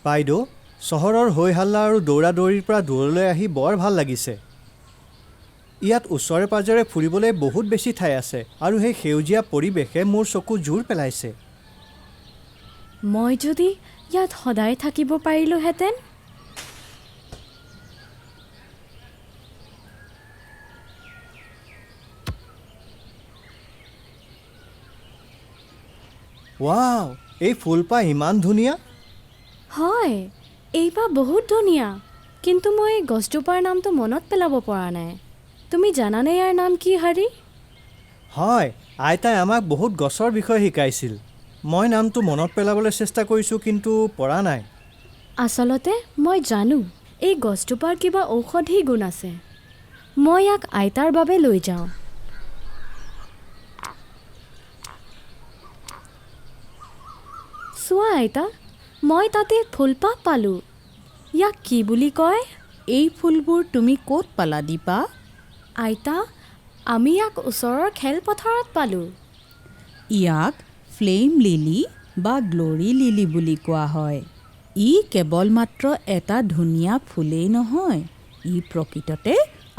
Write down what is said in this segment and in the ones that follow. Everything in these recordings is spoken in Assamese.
বাইদেউ, চহৰৰ হৈ হাল্লা আৰু দৌৰা দৌৰিৰ পৰা দূৰলৈ আহি বৰ ভাল লাগিছে। ইয়াত ওচৰে পাজৰে ফুৰিবলৈ বহুত বেছি ঠাই আছে আৰু সেই সেউজীয়া পৰিৱেশে মোৰ চকু জোৰ পেলাইছে। মই যদি ইয়াত সদায় থাকিব পাৰিলোহেঁতেন। ৱাও, এই ফুলপাহ ইমান ধুনীয়া। হয়, এইবাৰ বহুত ধুনীয়া, কিন্তু মই গছজোপাৰ নামটো মনত পেলাব পৰা নাই। তুমি জানানে ইয়াৰ নাম কি, হৰি? হয়, আইতাই আমাক বহুত গছৰ বিষয়ে শিকাইছিল। মই নামটো মনত পেলাবলৈ চেষ্টা কৰিছোঁ, কিন্তু পৰা নাই। আচলতে মই জানো এই গছজোপাৰ কিবা ঔষধি গুণ আছে। মই ইয়াক আইতাৰ বাবে লৈ যাওঁ। চোৱা আইতা, মই তাতে ফুলপাহ পালোঁ। ইয়াক কি বুলি কয়? এই ফুলবোৰ তুমি ক'ত পালা দীপা? আইতা, আমি ইয়াক ওচৰৰ খেলপথাৰত পালোঁ। ইয়াক ফ্লেম লিলি বা গ্ল'ৰী লিলি বুলি কোৱা হয়। ই কেৱল মাত্ৰ এটা ধুনীয়া ফুলেই নহয়, ই প্ৰকৃততে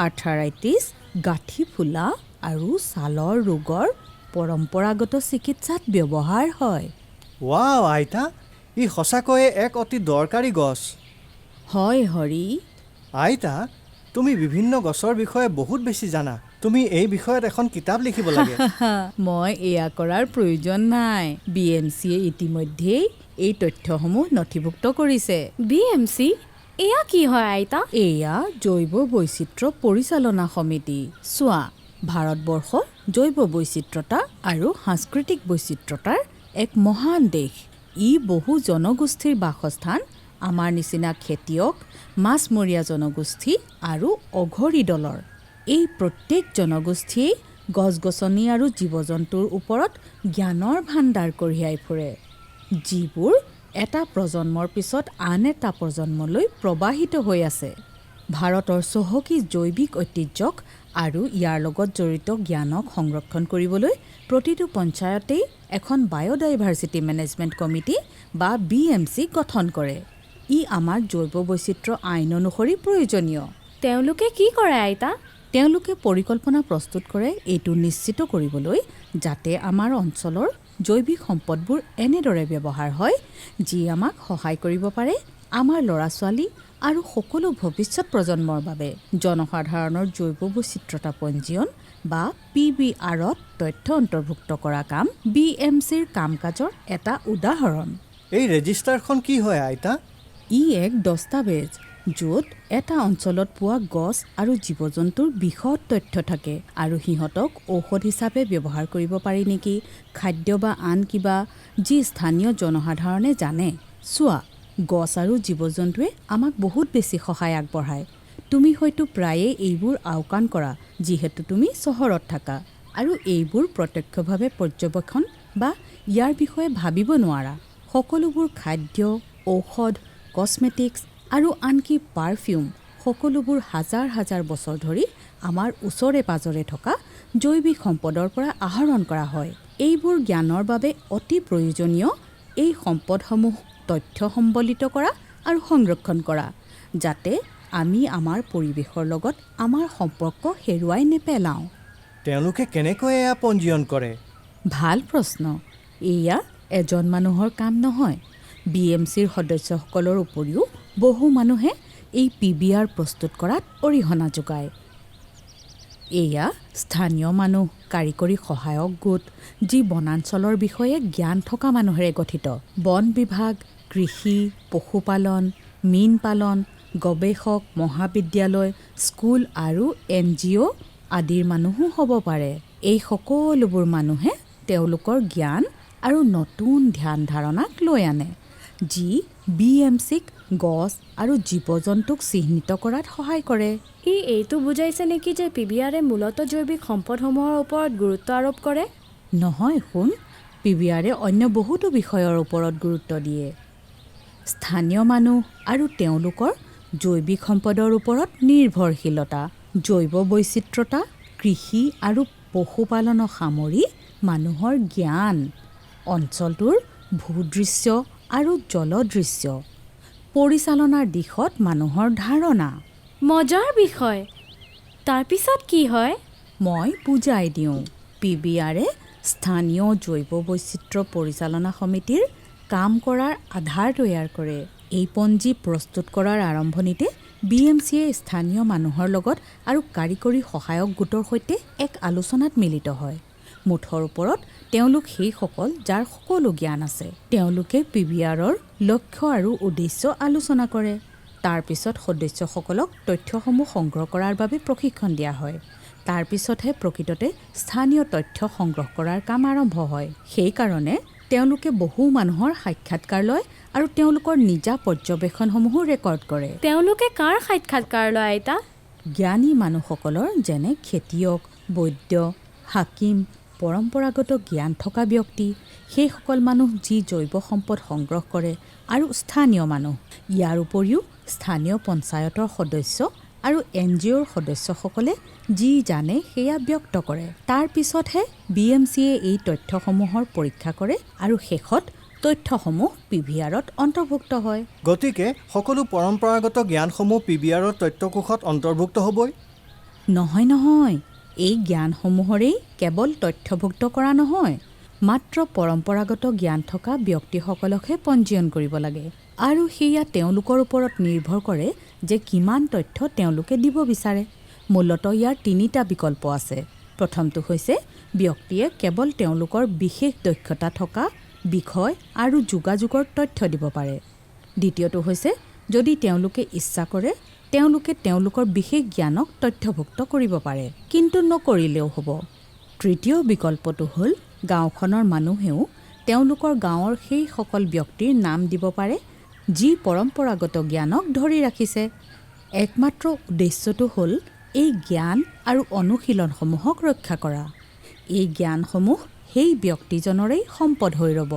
আৰ্থৰাইটিছ, গাঁঠি ফুলা আৰু ছালৰ ৰোগৰ পৰম্পৰাগত চিকিৎসাত ব্যৱহাৰ হয়। ৱাও আইতা, ই সঁচাকৈয়ে এক অতি দৰকাৰী গছ। হয় হৰি। আইতা, তুমি বিভিন্ন গছৰ বিষয়ে বহুত বেছি জানা। তুমি এই বিষয়ত এখন কিতাপ লিখিব লাগে। মই এয়া কৰাৰ প্ৰয়োজন নাই। BMCয়ে ইতিমধ্যেই এই তথ্যসমূহ নথিভুক্ত কৰিছে। BMC? এয়া কি হয় আইতা? এয়া জৈৱ বৈচিত্ৰ্য পৰিচালনা সমিতি। চোৱা, ভাৰতবৰ্ষ জৈৱ বৈচিত্ৰতা আৰু সাংস্কৃতিক বৈচিত্ৰতাৰ এক মহান দেশ। ই বহু জনগোষ্ঠীৰ বাসস্থান। আমাৰ নিচিনা খেতিয়ক, মাছমৰীয়া জনগোষ্ঠী আৰু অঘৰী দলৰ এই প্ৰত্যেক জনগোষ্ঠীয়েই গছ গছনি আৰু জীৱ জন্তুৰ ওপৰত জ্ঞানৰ ভাণ্ডাৰ কঢ়িয়াই ফুৰে, যিবোৰ এটা প্ৰজন্মৰ পিছত আন এটা প্ৰজন্মলৈ প্ৰবাহিত হৈ আছে। ভাৰতৰ চহকী জৈৱিক ঐতিহ্যক আৰু ইয়াৰ লগত জড়িত জ্ঞানক সংৰক্ষণ কৰিবলৈ প্ৰতিটো পঞ্চায়তেই এখন বায়'ডাইভাৰ্চিটি মেনেজমেণ্ট কমিটি বা BMC গঠন কৰে। ই আমাৰ জৈৱ বৈচিত্ৰ্য আইন অনুসৰি প্ৰয়োজনীয়। তেওঁলোকে কি কৰে আইতা? তেওঁলোকে পৰিকল্পনা প্ৰস্তুত কৰে এইটো নিশ্চিত কৰিবলৈ যাতে আমাৰ অঞ্চলৰ জৈৱিক সম্পদবোৰ এনেদৰে ব্যৱহাৰ হয় যি আমাক সহায় কৰিব পাৰে আমাৰ ল'ৰা ছোৱালী আৰু সকলো ভৱিষ্যত প্ৰজন্মৰ বাবে। জনসাধাৰণৰ জৈৱ বৈচিত্ৰতা পঞ্জীয়ন বা PBRত তথ্য অন্তৰ্ভুক্ত কৰা কাম BMCৰ কাম কাজৰ এটা উদাহৰণ। এই ৰেজিষ্টাৰখন কি হয় আইতা? ই এক দস্তাবেজ য'ত এটা অঞ্চলত পোৱা গছ আৰু জীৱ জন্তুৰ বিশদ তথ্য থাকে আৰু সিহঁতক ঔষধ হিচাপে ব্যৱহাৰ কৰিব পাৰি নেকি, খাদ্য বা আন কিবা, যি স্থানীয় জনসাধাৰণে জানে। চোৱা, গছ আৰু জীৱ জন্তুৱে আমাক বহুত বেছি সহায় আগবঢ়ায়। তুমি হয়তো প্ৰায়ে এইবোৰ আওকাণ কৰা যিহেতু তুমি চহৰত থাকা আৰু এইবোৰ প্ৰত্যক্ষভাৱে পৰ্যবেক্ষণ বা ইয়াৰ বিষয়ে ভাবিব নোৱাৰা। সকলোবোৰ খাদ্য, ঔষধ, কছমেটিক্স আৰু আনকি পাৰফিউম সকলোবোৰ হাজাৰ হাজাৰ বছৰ ধৰি আমাৰ ওচৰে পাজৰে থকা জৈৱিক সম্পদৰ পৰা আহৰণ কৰা হয়। এইবোৰ জ্ঞানৰ বাবে অতি প্ৰয়োজনীয়। এই সম্পদসমূহ তথ্য সম্বলিত কৰা আৰু সংৰক্ষণ কৰা যাতে আমি আমাৰ পৰিৱেশৰ লগত আমাৰ সম্পৰ্ক হেৰুৱাই নেপেলাওঁ। তেওঁলোকে কেনেকৈ এয়া পঞ্জীয়ন কৰে? ভাল প্ৰশ্ন। এয়া এজন মানুহৰ কাম নহয়। BMCৰ সদস্যসকলৰ উপৰিও বহু মানুহে এই PBR প্ৰস্তুত কৰাত অৰিহণা যোগায়। এয়া স্থানীয় মানুহ, কাৰিকৰী সহায়ক গোট, যি বনাঞ্চলৰ বিষয়ে জ্ঞান থকা মানুহেৰে গঠিত। বন বিভাগ, কৃষি, পশুপালন, মীন পালন, গৱেষক, মহাবিদ্যালয়, স্কুল আৰু NGO আদিৰ মানুহো হ'ব পাৰে। এই সকলোবোৰ মানুহে তেওঁলোকৰ জ্ঞান আৰু নতুন ধ্যান ধাৰণাক লৈ আনে যি BMCক গছ আৰু জীৱ জন্তুক চিহ্নিত কৰাত সহায় কৰে। এইটো বুজাইছে নেকি যে PBRে মূলতঃ জৈৱিক সম্পদসমূহৰ ওপৰত গুৰুত্ব আৰোপ কৰে? নহয়, শুন, PBRে অন্য বহুতো বিষয়ৰ ওপৰত গুৰুত্ব দিয়ে। স্থানীয় মানুহ আৰু তেওঁলোকৰ জৈৱিক সম্পদৰ ওপৰত নিৰ্ভৰশীলতা, জৈৱ বৈচিত্ৰতা, কৃষি আৰু পশুপালনক সামৰি মানুহৰ জ্ঞান, অঞ্চলটোৰ ভূদৃশ্য আৰু জলদৃশ্য, পৰিচালনাৰ দিশত মানুহৰ ধাৰণা। মজাৰ বিষয়। তাৰপিছত কি হয়? মই বুজাই দিওঁ। PBRে স্থানীয় জৈৱ বৈচিত্ৰ্য পৰিচালনা সমিতিৰ কাম কৰাৰ আধাৰ তৈয়াৰ কৰে। এই পঞ্জী প্ৰস্তুত কৰাৰ আৰম্ভণিতে BMCয়ে স্থানীয় মানুহৰ লগত আৰু কাৰিকৰী সহায়ক গোটৰ সৈতে এক আলোচনাত মিলিত হয়। মুঠৰ ওপৰত তেওঁলোক সেইসকল যাৰ সকলো জ্ঞান আছে। তেওঁলোকে PBRৰ লক্ষ্য আৰু উদ্দেশ্য আলোচনা কৰে। তাৰ পিছত সদস্যসকলক তথ্যসমূহ সংগ্ৰহ কৰাৰ বাবে প্ৰশিক্ষণ দিয়া হয়। তাৰ পিছতহে প্ৰকৃততে স্থানীয় তথ্য সংগ্ৰহ কৰাৰ কাম আৰম্ভ হয়। সেইকাৰণে তেওঁলোকে বহু মানুহৰ সাক্ষাৎকাৰ লয় আৰু তেওঁলোকৰ নিজা পৰ্যবেক্ষণসমূহো ৰেকৰ্ড কৰে। তেওঁলোকে কাৰ সাক্ষাৎকাৰ লয় আইতা? জ্ঞানী মানুহসকলৰ, যেনে খেতিয়ক, বৈদ্য, হাকিম, পৰম্পৰাগত জ্ঞান থকা ব্যক্তি, সেইসকল মানুহ যি জৈৱ সম্পদ সংগ্ৰহ কৰে, আৰু স্থানীয় মানুহ। ইয়াৰ উপৰিও স্থানীয় পঞ্চায়তৰ সদস্য আৰু NGOৰ সদস্যসকলে যি জানে সেয়া ব্যক্ত কৰে। তাৰ পিছতহে BMCয়ে এই তথ্যসমূহৰ পৰীক্ষা কৰে আৰু শেষত তথ্যসমূহ PBRত অন্তৰ্ভুক্ত হয়। গতিকে সকলো পৰম্পৰাগত জ্ঞানসমূহ PBRৰ তথ্যকোষত অন্তৰ্ভুক্ত হ'বই? নহয়। এই জ্ঞানসমূহৰেই কেৱল তথ্যভুক্ত কৰা নহয়, মাত্ৰ পৰম্পৰাগত জ্ঞান থকা ব্যক্তিসকলকহে পঞ্জীয়ন কৰিব লাগে। আৰু সেয়া তেওঁলোকৰ ওপৰত নিৰ্ভৰ কৰে যে কিমান তথ্য তেওঁলোকে দিব বিচাৰে। মূলতঃ ইয়াৰ 3টা বিকল্প আছে। প্ৰথমটো হৈছে ব্যক্তিয়ে কেৱল তেওঁলোকৰ বিশেষ দক্ষতা থকা বিষয় আৰু যোগাযোগৰ তথ্য দিব পাৰে। দ্বিতীয়টো হৈছে যদি তেওঁলোকে ইচ্ছা কৰে তেওঁলোকে তেওঁলোকৰ বিশেষ জ্ঞানক তথ্যভুক্ত কৰিব পাৰে, কিন্তু নকৰিলেও হ'ব। তৃতীয় বিকল্পটো হ'ল গাঁওখনৰ মানুহেও তেওঁলোকৰ গাঁৱৰ সেইসকল ব্যক্তিৰ নাম দিব পাৰে যি পৰম্পৰাগত জ্ঞানক ধৰি ৰাখিছে। একমাত্ৰ উদ্দেশ্যটো হ'ল এই জ্ঞান আৰু অনুশীলনসমূহক ৰক্ষা কৰা। এই জ্ঞানসমূহ সেই ব্যক্তিজনৰেই সম্পদ হৈ ৰ'ব।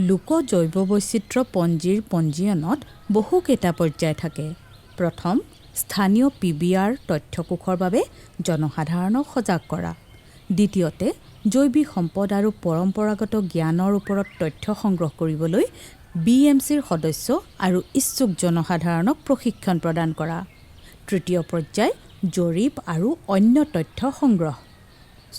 লোক জৈৱ বৈচিত্ৰ্য পঞ্জীৰ পঞ্জীয়নত বহুকেইটা পৰ্যায় থাকে। প্ৰথম, স্থানীয় PBR তথ্যকোষৰ বাবে জনসাধাৰণক সজাগ কৰা। দ্বিতীয়তে, জৈৱিক সম্পদ আৰু পৰম্পৰাগত জ্ঞানৰ ওপৰত তথ্য সংগ্ৰহ কৰিবলৈ BMCৰ সদস্য আৰু ইচ্ছুক জনসাধাৰণক প্ৰশিক্ষণ প্ৰদান কৰা। তৃতীয় পৰ্যায়, জৰীপ আৰু অন্য তথ্য সংগ্ৰহ।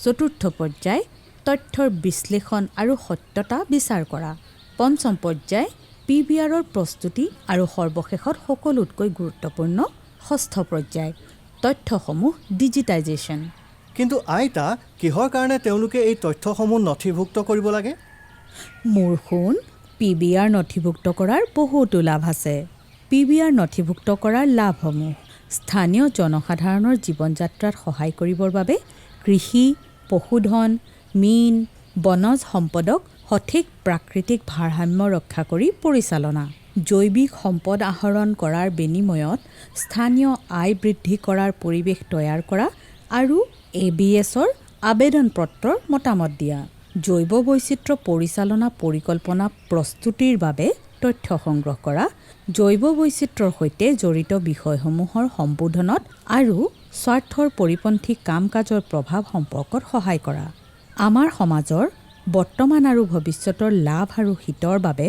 চতুৰ্থ পৰ্যায়, তথ্যৰ বিশ্লেষণ আৰু সত্যতা বিচাৰ কৰা। পঞ্চম পৰ্যায়, PBRৰ প্ৰস্তুতি আৰু সৰ্বশেষত সকলোতকৈ গুৰুত্বপূৰ্ণ ষষ্ঠ পৰ্যায়, তথ্যসমূহ ডিজিটাইজেশ্যন। কিন্তু আইতা, কিহৰ কাৰণে তেওঁলোকে এই তথ্যসমূহ নথিভুক্ত কৰিব লাগে? মোৰ শুন, PBR নথিভুক্ত কৰাৰ বহুতো লাভ আছে। PBR নথিভুক্ত কৰাৰ লাভসমূহ: স্থানীয় জনসাধাৰণৰ জীৱন যাত্ৰাত সহায় কৰিবৰ বাবে কৃষি, পশুধন, মীন, বনজ সম্পদক সঠিক প্ৰাকৃতিক ভাৰসাম্য ৰক্ষা কৰি পৰিচালনা। জৈৱিক সম্পদ আহৰণ কৰাৰ বিনিময়ত স্থানীয় আয় বৃদ্ধি কৰাৰ পৰিৱেশ তৈয়াৰ কৰা আৰু ABSৰ আবেদন পত্ৰৰ মতামত দিয়া। জৈৱ বৈচিত্ৰ্য পৰিচালনা পৰিকল্পনা প্ৰস্তুতিৰ বাবে তথ্য সংগ্ৰহ কৰা। জৈৱ বৈচিত্ৰ্যৰ সৈতে জড়িত বিষয়সমূহৰ সম্বোধনত আৰু স্বাৰ্থৰ পৰিপন্থী কাম কাজৰ প্ৰভাৱ সম্পৰ্কত সহায় কৰা। আমাৰ সমাজৰ বৰ্তমান আৰু ভৱিষ্যতৰ লাভ আৰু হিতৰ বাবে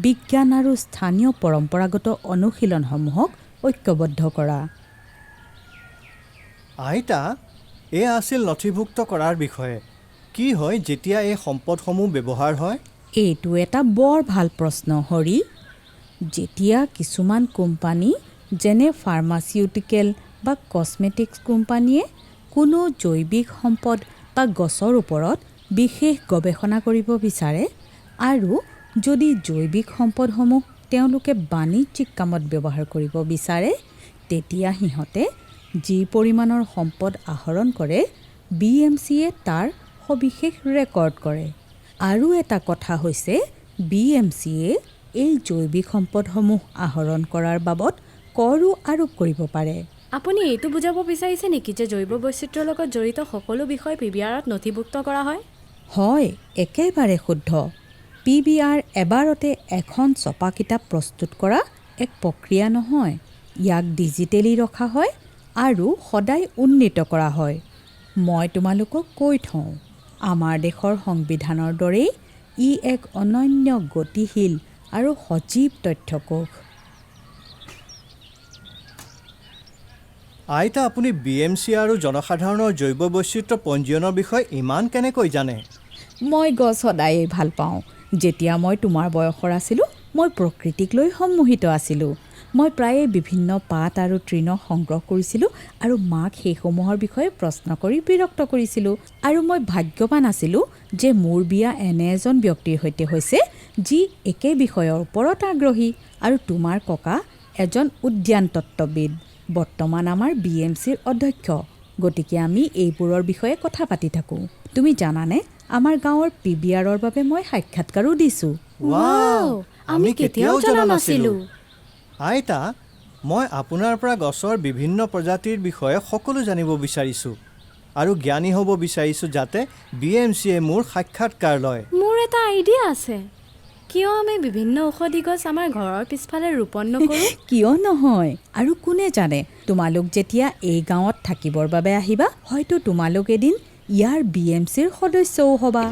বিজ্ঞান আৰু স্থানীয় পৰম্পৰাগত অনুশীলনসমূহক ঐক্যবদ্ধ কৰা। আইতা, এয়া আছিল নথিভুক্ত কৰাৰ বিষয়ে। কি হয় যেতিয়া এই সম্পদসমূহ ব্যৱহাৰ হয়? এইটো এটা বৰ ভাল প্ৰশ্ন, হৰি। যেতিয়া কিছুমান কোম্পানী যেনে ফাৰ্মাচিউটিকেল বা কছমেটিক্স কোম্পানীয়ে কোনো জৈৱিক সম্পদ বা গছৰ ওপৰত বিশেষ গৱেষণা কৰিব বিচাৰে আৰু যদি জৈৱিক সম্পদসমূহ তেওঁলোকে বাণিজ্যিক কামত ব্যৱহাৰ কৰিব বিচাৰে, তেতিয়া সিহঁতে যি পৰিমাণৰ সম্পদ আহৰণ কৰে BMCয়ে তাৰ সবিশেষ ৰেকৰ্ড কৰে। আৰু এটা কথা হৈছে BMCয়ে এই জৈৱিক সম্পদসমূহ আহৰণ কৰাৰ বাবদ কৰো আৰোপ কৰিব পাৰে। আপুনি এইটো বুজাব বিচাৰিছে নেকি যে জৈৱ বৈচিত্ৰ্যৰ লগত জড়িত সকলো বিষয় PBRত নথিভুক্ত কৰা হয়? হয়, একেবাৰে শুদ্ধ। PBR এবাৰতে এখন ছপা কিতাপ প্ৰস্তুত কৰা এক প্ৰক্ৰিয়া নহয়। ইয়াক ডিজিটেলি ৰখা হয় আৰু সদায় উন্নীত কৰা হয়। মই তোমালোকক কৈ থওঁ, আমাৰ দেশৰ সংবিধানৰ দৰেই ই এক অনন্য গতিশীল আৰু সজীৱ তথ্যকোষ। আইতা, আপুনি BMC আৰু জনসাধাৰণৰ জৈৱ বৈচিত্ৰ্য পঞ্জীয়নৰ বিষয়ে ইমান কেনেকৈ জানে? মই গছ সদায়েই ভাল পাওঁ। যেতিয়া মই তোমাৰ বয়সৰ আছিলোঁ মই প্ৰকৃতিক লৈ সম্মোহিত আছিলোঁ। মই প্ৰায়ে বিভিন্ন পাত আৰু তৃণ সংগ্ৰহ কৰিছিলোঁ আৰু মাক সেইসমূহৰ বিষয়ে প্ৰশ্ন কৰি বিৰক্ত কৰিছিলোঁ। আৰু মই ভাগ্যৱান আছিলোঁ যে মোৰ বিয়া এনে এজন ব্যক্তিৰ সৈতে হৈছে যি একে বিষয়ৰ ওপৰত আগ্ৰহী। আৰু তোমাৰ ককা এজন উদ্যান তত্ত্ববিদ, বৰ্তমান আমাৰ BMCৰ অধ্যক্ষ। গতিকে আমি এইবোৰৰ বিষয়ে কথা পাতি থাকোঁ। তুমি জানানে, আমাৰ গাঁৱৰ PBRৰ বাবে মই সাক্ষাৎকাৰো দিছোঁ। ৱাও, আমি কেতিয়াও জনা নাছিলোঁ। আইতা, মই আপোনাৰ পৰা গছৰ বিভিন্ন প্ৰজাতিৰ বিষয়ে সকলো জানিব বিচাৰিছোঁ আৰু জ্ঞানী হ'ব বিচাৰিছোঁ যাতে BMCয়ে মোৰ সাক্ষাৎকাৰ লয়। মোৰ এটা আইডিয়া আছে। কিয় আমি বিভিন্ন ঔষধি গছ আমাৰ ঘৰৰ পিছফালে ৰোপণ নকৰোঁ? কিয় নহয়? আৰু কোনে জানে, তোমালোক যেতিয়া এই গাঁৱত থাকিবৰ বাবে আহিবা, হয়তো তোমালোক এদিন ইয়াৰ BMCৰ সদস্যও হ'বা।